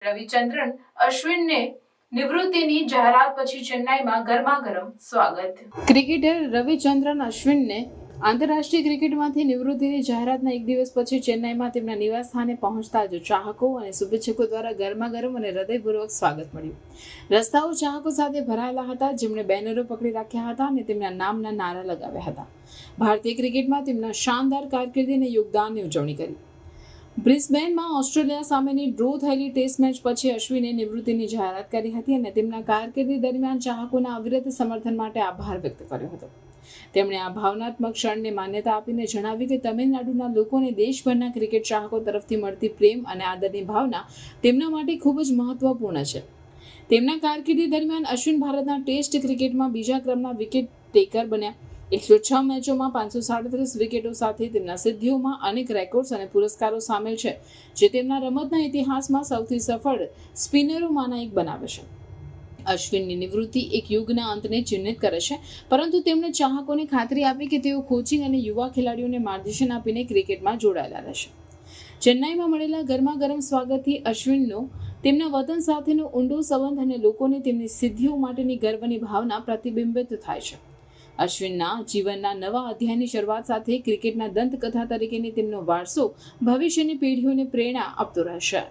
રવિચંદ્રન અશ્વિનને નિવૃત્તિની જાહેરાત પછી ચેન્નાઈમાં ગરમાગરમ સ્વાગત। ક્રિકેટર રવિચંદ્રન અશ્વિનને આંતરરાષ્ટ્રીય ક્રિકેટમાંથી નિવૃત્તિની જાહેરાતના એક દિવસ પછી ચેન્નાઈમાં તેમના નિવાસ સ્થાને પહોંચતા જ ચાહકો અને શુભેચ્છકો દ્વારા ગરમાગરમ અને હૃદયપૂર્વક સ્વાગત મળ્યું। રસ્તાઓ ચાહકો સાથે ભરાયેલા હતા, જેમણે બેનરો પકડી રાખ્યા હતા અને તેમના નામના નારા લગાવ્યા હતા। ભારતીય ક્રિકેટમાં તેમના શાનદાર કારકિર્દી અને યોગદાનની ઉજવણી કરી। બ્રિસ્બેનમાં ઓસ્ટ્રેલિયા સામેની ડ્રો થયેલી ટેસ્ટ મેચ પછી અશ્વિને નિવૃત્તિની જાહેરાત કરી હતી અને તેમના કારકિર્દી દરમિયાન ચાહકોના અવિરત સમર્થન માટે આભાર વ્યક્ત કર્યો હતો। તેમણે આ ભાવનાત્મક ક્ષણને માન્યતા આપીને જણાવ્યું કે તમિલનાડુના લોકોને દેશભરના ક્રિકેટ ચાહકો તરફથી મળતી પ્રેમ અને આદરની ભાવના તેમના માટે ખૂબ જ મહત્વપૂર્ણ છે। તેમના કારકિર્દી દરમિયાન અશ્વિન ભારતના ટેસ્ટ ક્રિકેટમાં બીજા ક્રમના વિકેટ ટેકર બન્યા। 106 મેચોમાં 537 વિકેટો સાથે તેમના સિદ્ધિઓમાં અનેક રેકોર્ડ્સ અને પુરસ્કારો સામેલ છે, જે તેમના રમતના ઇતિહાસમાં સૌથી સફળ સ્પિનરોમાંના એક બનાવે છે। અશ્વિનની નિવૃત્તિ એક યુગના અંતને ચિહ્નિત કરે છે, પરંતુ તેમણે ચાહકોને ખાતરી આપી કે તેઓ કોચિંગ અને યુવા ખેલાડીઓને માર્ગદર્શન આપીને ક્રિકેટમાં જોડાયેલા રહેશે। ચેન્નાઈમાં મળેલા ગરમાગરમ સ્વાગતથી અશ્વિનનો તેમના વતન સાથેનો ઊંડો સંબંધ અને લોકોને તેમની સિદ્ધિઓ માટેની ગર્વની ભાવના પ્રતિબિંબિત થાય છે। અશ્વિનના જીવનના નવા અધ્યાયની શરૂઆત સાથે ક્રિકેટના દંતકથા તરીકેની તેમનો વારસો ભવિષ્યની પેઢીઓને પ્રેરણા આપતો રહેશે।